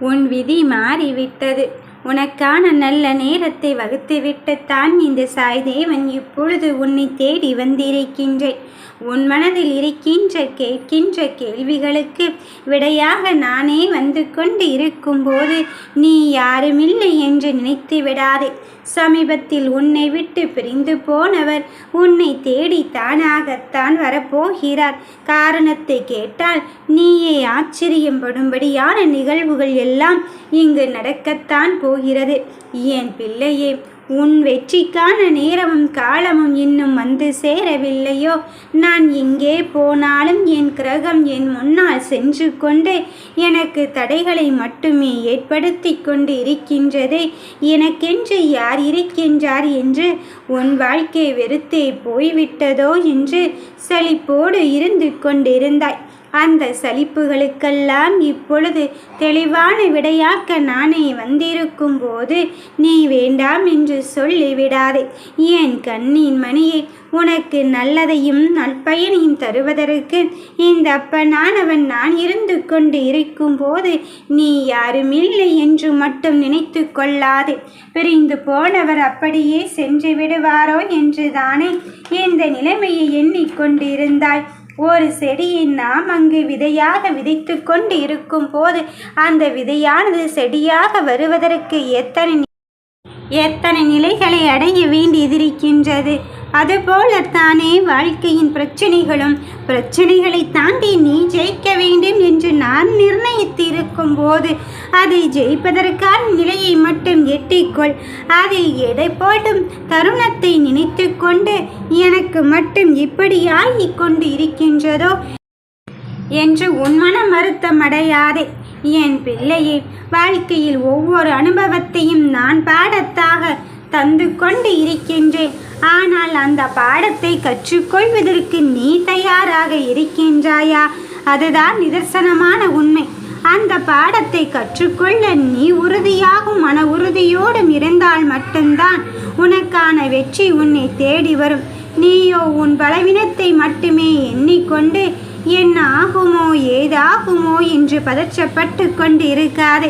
உன் விதி மாறிவிட்டது. உனக்கான நல்ல நேரத்தை வகுத்துவிட்டுத்தான் இந்த சாய்தேவன் இப்பொழுது உன்னை தேடி வந்திருக்கின்றேன். உன் மனதில் இருக்கின்ற கேட்கின்ற கேள்விகளுக்கு விடையாக நானே வந்து கொண்டு இருக்கும்போது நீ யாருமில்லை என்று நினைத்து விடாதே. சமீபத்தில் உன்னை விட்டு பிரிந்து போனவர் உன்னை தேடி தானாகத்தான் வரப்போகிறார். காரணத்தை கேட்டால் நீயே ஆச்சரியப்படும்படியான நிகழ்வுகள் எல்லாம் இங்கு நடக்கத்தான் போகிறது. என் பிள்ளையே, உன் வெற்றிக்கான நேரமும் காலமும் இன்னும் வந்து சேரவில்லையோ? நான் எங்கே போனாலும் என் கிரகம் என் முன்னால் சென்று கொண்டு எனக்கு தடைகளை மட்டுமே ஏற்படுத்தி கொண்டு இருக்கின்றதே. எனக்கென்று யார் இருக்கின்றார் என்று உன் வாழ்க்கை வெறுத்தே போய்விட்டதோ என்று சலிப்போடு இருந்து கொண்டிருந்தாய். அந்த சலிப்புகளுக்கெல்லாம் இப்பொழுது தெளிவான விடையாக்க நானே வந்திருக்கும் போது நீ வேண்டாம் என்று சொல்லிவிடாதே. என் கண்ணின் மணியை, உனக்கு நல்லதையும் நற்பயனையும் தருவதற்கு இந்த அப்பனானவன் நான் இருந்து கொண்டு இருக்கும் போது நீ யாருமில்லை என்று மட்டும் நினைத்து கொள்ளாதே. பிரிந்து போனவர் அப்படியே சென்று விடுவாரோ என்று தானே இந்த நிலைமையை எண்ணிக்கொண்டிருந்தாய். ஒரு செடியை நாம் அங்கு விதையாக விதைத்து கொண்டு இருக்கும் போது அந்த விதையானது செடியாக வருவதற்கு எத்தனை நிலைகளை அடைய வேண்டியதிருக்கின்றது. அதுபோலத்தானே வாழ்க்கையின் பிரச்சனைகளை தாண்டி நீ ஜெயிக்க வேண்டும் என்று நான் நிர்ணயித்திருக்கும் போது அதை ஜெயிப்பதற்கான நிலையை மட்டும் எட்டிக்கொள். அதில் எடை போடும் தருணத்தை நினைத்து கொண்டு எனக்கு மட்டும் இப்படி ஆகிக் கொண்டு இருக்கின்றதோ என்று உன் மனம் வருத்தம் அடையாதே. என் பிள்ளையே, வாழ்க்கையில் ஒவ்வொரு அனுபவத்தையும் நான் பாடத்தாக தந்து கொண்டு இருக்கின்றேன். ஆனால் அந்த பாடத்தை கற்றுக்கொள்வதற்கு நீ தயாராக இருக்கின்றாயா? அதுதான் நிதர்சனமான உண்மை. அந்த பாடத்தை கற்றுக்கொள்ள நீ உறுதியாகும் மன உறுதியோடும் இருந்தால் மட்டும்தான் உனக்கான வெற்றி உன்னை தேடி வரும். நீயோ உன் பலவீனத்தை மட்டுமே எண்ணிக்கொண்டு என்ன ஆகுமோ ஏதாகுமோ என்று பதற்றப்பட்டு கொண்டு இருக்காதே.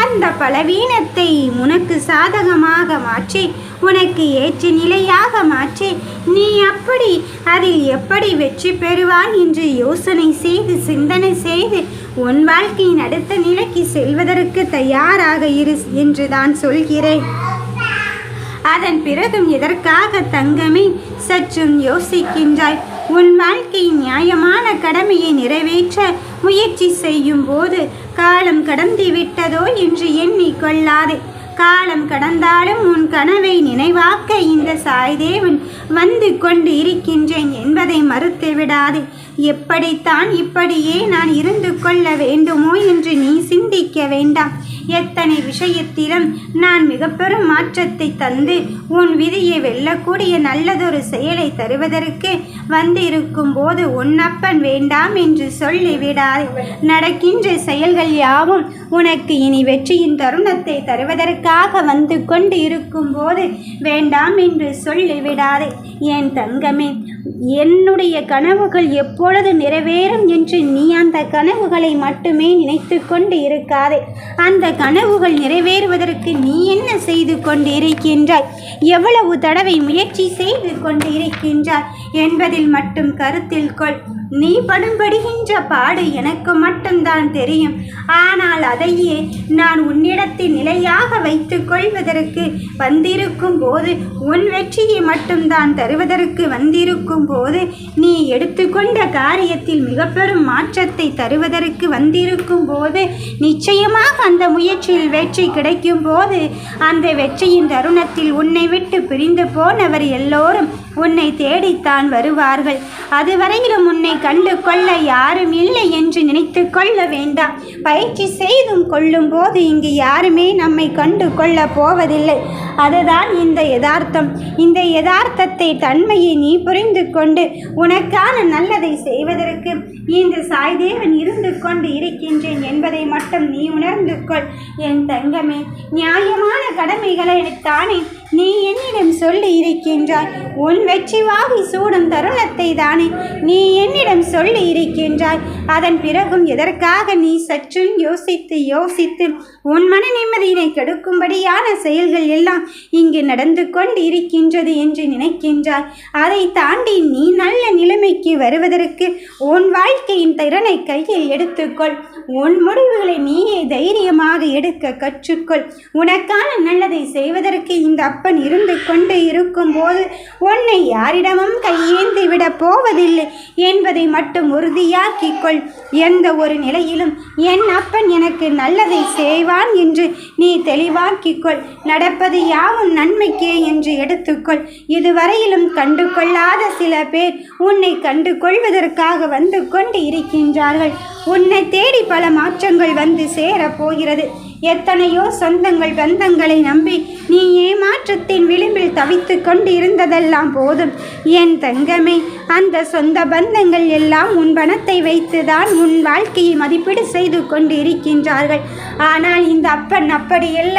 அந்த பலவீனத்தை உனக்கு சாதகமாக மாற்றி உனக்கு ஏற்ற நிலையாக மாற்றி நீ அப்படி அதில் எப்படி வெற்றி பெறுவான் என்று யோசனை செய்து சிந்தனை செய்து உன் வாழ்க்கையின் அடுத்த நிலைக்கு செல்வதற்கு தயாராக இரு என்று தான் சொல்கிறேன். அதன் பிறகும் எதற்காக தங்கமே சற்றும் யோசிக்கின்றாய்? உன் வாழ்க்கையின் நியாயமான கடமையை நிறைவேற்ற முயற்சி செய்யும் போது காலம் கடந்து விட்டதோ என்று எண்ணிக்கொள்ளாதே. காலம் கடந்தாலும் உன் கனவை நினைவாக்க இந்த சாய்தேவன் வந்து கொண்டு இருக்கின்றேன் என்பதை மறுத்து விடாதே. எப்படித்தான் இப்படியே நான் இருந்து கொள்ள வேண்டுமோ என்று நீ சிந்திக்க வேண்டாம். எத்தனை விஷயத்திலும் நான் மிக பெரும் மாற்றத்தை தந்து உன் விதியை வெல்லக்கூடிய நல்லதொரு செயலை தருவதற்கு வந்திருக்கும் போது உன்னப்பன் வேண்டாம் என்று சொல்லிவிடாதே. நடக்கின்ற செயல்கள் யாவும் உனக்கு இனி வெற்றியின் தருணத்தை தருவதற்காக வந்து கொண்டு இருக்கும் போது வேண்டாம் என்று சொல்லிவிடாதே. என் தங்கமே, என்னுடைய கனவுகள் எப்பொழுது நிறைவேறும் என்று நீ அந்த கனவுகளை மட்டுமே நினைத்து கொண்டு இருக்காதே. அந்த கனவுகள் நிறைவேறுவதற்கு நீ என்ன செய்து கொண்டு இருக்கின்றாய், எவ்வளவு தடவை முயற்சி செய்து கொண்டு இருக்கின்றாய் என்பதில் மட்டும் கருத்தில் கொள். நீ படும்படுகின்ற பாடு எனக்கு மட்டும்தான் தெரியும். ஆனால் அதையே நான் உன்னிடத்தில் நிலையாக வைத்து கொள்வதற்கு வந்திருக்கும் போது, உன் வெற்றியை மட்டும்தான் தருவதற்கு வந்திருக்கும் போது, நீ எடுத்துக்கொண்ட காரியத்தில் மிக பெரும் மாற்றத்தை தருவதற்கு வந்திருக்கும் போது, நிச்சயமாக அந்த முயற்சியில் வெற்றி கிடைக்கும் போது, அந்த வெற்றியின் தருணத்தில் உன்னை விட்டு பிரிந்து போனவர் எல்லோரும் உன்னை தேடித்தான் வருவார்கள். அதுவரையிலும் உன்னை கண்டு கொள்ள யாரும் இல்லை என்று நினைத்து கொள்ள வேண்டாம். பயிற்சி செய்தும் கொள்ளும் போது இங்கு யாருமே நம்மை கண்டு கொள்ள போவதில்லை. அதுதான் இந்த யதார்த்தம். இந்த யதார்த்தத்தை தன்மையை நீ புரிந்து கொண்டு உனக்கான நல்லதை செய்வதற்கு இந்த சாய்தேவன் இருந்து கொண்டு இருக்கின்றேன் என்பதை மட்டும் நீ உணர்ந்து கொள். என் தங்கமே, நியாயமான கடமைகளை தானே நீ என்னிடம் சொல்லி இருக்கின்றாய். உன் வெற்றி வாகை சூடும் தருணத்தை தானே நீ என்னிடம் சொல்லி இருக்கின்றாய். அதன் பிறகும் எதற்காக நீ சற்றும் யோசித்து உன் மன நிம்மதியினை கெடுக்கும்படியான செயல்கள் எல்லாம் இங்கு நடந்து கொண்டு இருக்கின்றது என்று நினைக்கின்றாய். அதை தாண்டி நீ நல்ல நிலைமைக்கு வருவதற்கு உன் வாழ்க்கையின் திறனை கையில் எடுத்துக்கொள். உன் முடிவுகளை நீயே தைரியமாக எடுக்க கற்றுக்கொள். உனக்கான நல்லதை செய்வதற்கு இந்த அப்பன் இருந்து கொண்டு இருக்கும் போது உன்னை யாரிடமும் கையேந்தி விட போவதில்லை என்பதை மட்டும் உறுதியாக்கிக்கொள். எந்த ஒரு நிலையிலும் என் அப்பன் எனக்கு நல்லதை செய்வான் என்று நீ தெளிவாக்கிக்கொள். நடப்பது யாவும் நன்மைக்கே என்று எடுத்துக்கொள். இதுவரையிலும் கண்டு கொள்ளாத சில பேர் உன்னை கண்டு கொள்வதற்காக வந்து கொண்டு இருக்கின்றார்கள். உன்னை தேடி பல மாற்றங்கள் வந்து சேரப் போகிறது. எத்தனையோ சொந்தங்கள் பந்தங்களை நம்பி நீ ஏமாற்றத்தின் விளிம்பில் தவித்து கொண்டு இருந்ததெல்லாம் போதும் என் தங்கமே. அந்த சொந்த பந்தங்கள் எல்லாம் உன் பணத்தை வைத்துதான் உன் வாழ்க்கையை மதிப்பீடு செய்து கொண்டு இருக்கின்றார்கள். ஆனால் இந்த அப்பன் அப்படியல்ல.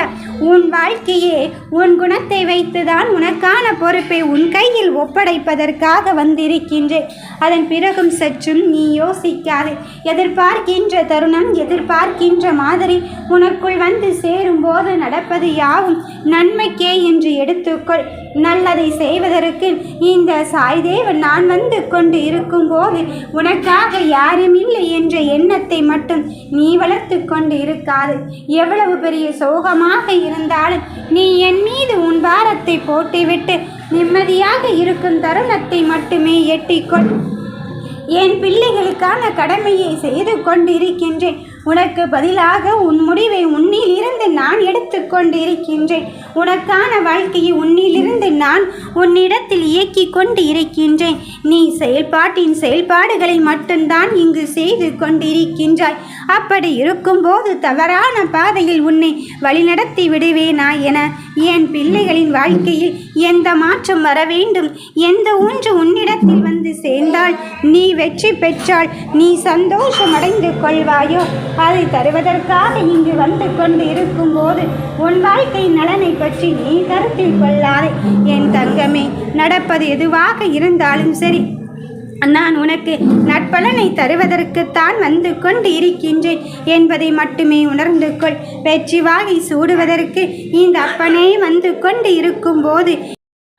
உன் வாழ்க்கையே உன் குணத்தை வைத்துதான் உனக்கான பொறுப்பை உன் கையில் ஒப்படைப்பதற்காக வந்திருக்கின்றேன். அதன் பிறகும் சற்றும் நீ யோசிக்காதே. எதிர்பார்க்கின்ற தருணம் எதிர்பார்க்கின்ற மாதிரி உனக்குள் வந்து சேரும் போது நடப்பது யாவும் நன்மைக்கே என்று எடுத்துக்கொள். நல்லதை செய்வதற்கு இந்த சாய்தேவன் நான் வந்து கொண்டு இருக்கும் போது உனக்காக யாரும் இல்லை என்ற எண்ணத்தை மட்டும் நீ வளர்த்து கொண்டு இருக்காது. எவ்வளவு பெரிய சோகமாக இருந்தாலும் நீ என் மீது உன் பாரத்தை போட்டுவிட்டு நிம்மதியாக இருக்கும் தருணத்தை மட்டுமே எட்டிக்கொள். என் பிள்ளைகளுக்கான கடமையை செய்து கொண்டிருக்கின்றேன். உனக்கு பதிலாக உன் முடிவை உன்னில் இருந்து நான் எடுத்து கொண்டிருக்கின்றேன். உனக்கான வாழ்க்கையை உன்னிலிருந்து நான் உன்னிடத்தில் இயக்கி கொண்டு இருக்கின்றேன். நீ செயல்பாட்டின் செயல்பாடுகளை மட்டும்தான் இங்கு செய்து கொண்டிருக்கின்றாய். அப்படி இருக்கும்போது தவறான பாதையில் உன்னை வழிநடத்தி விடுவேனா என என் பிள்ளைகளின் வாழ்க்கையில் எந்த மாற்றம் வர வேண்டும், எந்த ஒன்று உன்னிடத்தில் வந்து சேர்ந்தால் நீ வெற்றி பெற்றால் நீ சந்தோஷம் அடைந்து கொள்வாயோ அதை தருவதற்காக இங்கு வந்து கொண்டு இருக்கும் போது உன் வாழ்க்கை நலனை பற்றி நீ கருத்தில் கொள்ளாதே என் தங்கமே. நடப்பது எதுவாக இருந்தாலும் சரி, நான் உனக்கு நற்பலனை தருவதற்குத்தான் வந்து கொண்டு இருக்கின்றேன் என்பதை மட்டுமே உணர்ந்து கொள். வெற்றி வாகை சூடுவதற்கு இந்த அப்பனே வந்து கொண்டு இருக்கும் போது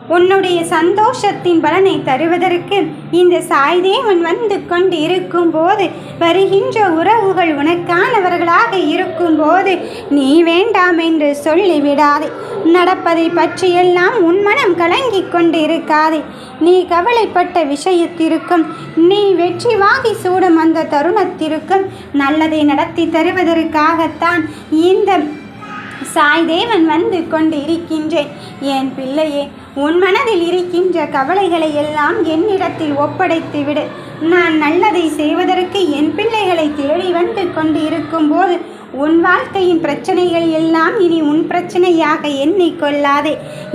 உன்னுடைய சந்தோஷத்தின் பலனை தருவதற்கு இந்த சாய்தேவன் வந்து கொண்டு இருக்கும் போது வருகின்ற உறவுகள் உனக்கானவர்களாக இருக்கும் போது நீ வேண்டாம் என்று சொல்லிவிடாதே. நடப்பதை பற்றியெல்லாம் உன் மனம் கலங்கி கொண்டு இருக்காதே. நீ கவலைப்பட்ட விஷயத்திற்கும் நீ வெற்றி வாகை சூடும் அந்த தருணத்திற்கும் நல்லதை நடத்தி தருவதற்காகத்தான் இந்த சாய்தேவன் வந்து கொண்டு இருக்கின்றேன். என் பிள்ளையே, உன் மனதில் இருக்கின்ற கவலைகளை எல்லாம் என்னிடத்தில் ஒப்படைத்து விடு. நான் நல்லதை செய்வதற்கு என் பிள்ளைகளை தேடி வந்து கொண்டு இருக்கும்போது உன் வாழ்க்கையின் பிரச்சனைகள் எல்லாம் இனி உன் பிரச்சனையாக எண்ணிக்கொள்ளாதே.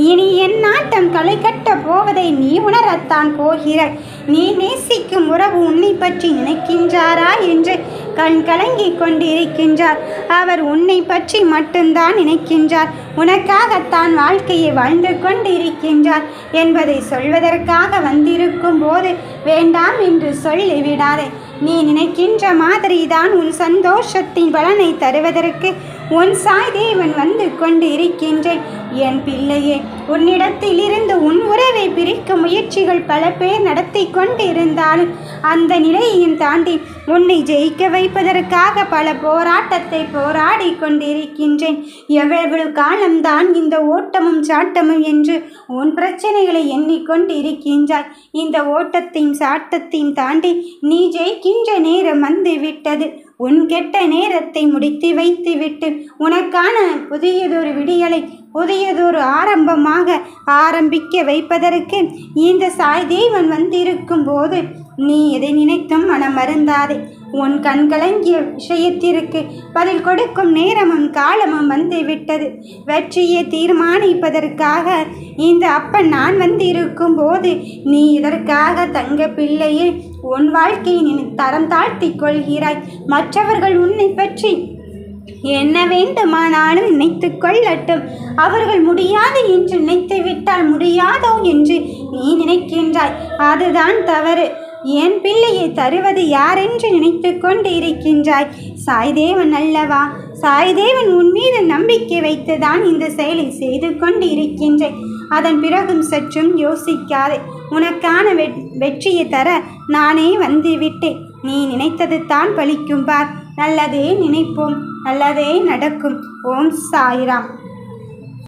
இனி என் நாட்டம் களை கட்ட போவதை நீ உணரத்தான் போகிறாய். நீ நேசிக்கும் உறவு உன்னை பற்றி நினைக்கின்றாரா என்று கண் கலங்கி கொண்டிருக்கின்றார். அவர் உன்னை பற்றி மட்டும்தான் நினைக்கின்றார். உனக்காகத்தான் வாழ்க்கையை வாழ்ந்து கொண்டு இருக்கின்றார் என்பதை சொல்வதற்காக வந்திருக்கும் போது வேண்டாம் என்று சொல்லிவிடாதே. நீ நினைக்கின்ற மாதிரிதான் உன் சந்தோஷத்தின் பலனை தருவதற்கு உன் சாய்தேவன் வந்து கொண்டு இருக்கின்றேன். என் பிள்ளையே, உன்னிடத்தில் இருந்து உன் உறவை பிரிக்க முயற்சிகள் பல பேர் நடத்தி கொண்டு இருந்தாலும் அந்த நிலையையும் தாண்டி உன்னை ஜெயிக்க வைப்பதற்காக பல போராட்டத்தை போராடி கொண்டிருக்கின்றேன். எவ்வளவு காலம்தான் இந்த ஓட்டமும் சாட்டமும் என்று உன் பிரச்சனைகளை எண்ணிக்கொண்டு இருக்கின்றாய். இந்த ஓட்டத்தையும் சாட்டத்தையும் தாண்டி நீ ஜெயிக்கின்ற நேரம் வந்து விட்டது. உன் கெட்ட நேரத்தை முடித்து வைத்து விட்டு உனக்கான புதியதொரு விடியலை புதியதொரு ஆரம்பமாக ஆரம்பிக்க வைப்பதற்கு இந்த சாய்தேவன் வந்திருக்கும் போது நீ எதை நினைத்தும் மனம் மருந்தாதே. உன் கண்கலங்கிய விஷயத்திற்கு பதில் கொடுக்கும் நேரமும் காலமும் வந்து விட்டது. வெற்றியை தீர்மானிப்பதற்காக இந்த அப்பன் நான் வந்து இருக்கும் போது நீ இதற்காக தங்க பிள்ளையே உன் வாழ்க்கையை நீ தரம் தாழ்த்தி கொள்கிறாய். மற்றவர்கள் உன்னை பற்றி என்ன வேண்டுமானாலும் நினைத்து கொள்ளட்டும். அவர்கள் முடியாது என்று நினைத்து விட்டால் முடியாதோ என்று நீ நினைக்கின்றாய். அதுதான் தவறு. என் பிள்ளையை தருவது யாரென்று நினைத்து கொண்டு இருக்கின்றாய். சாய்தேவன் அல்லவா? சாய்தேவன் உன் மீது நம்பிக்கை வைத்துதான் இந்த செயலை செய்து கொண்டு இருக்கின்றேன். அதன் பிறகும் சற்றும் யோசிக்காதே. உனக்கான வெற்றியை தர நானே வந்து விட்டேன். நீ நினைத்தது தான் பலிக்கும் பார். நல்லதே நினைப்போம், நல்லதே நடக்கும். ஓம் சாய்ராம்.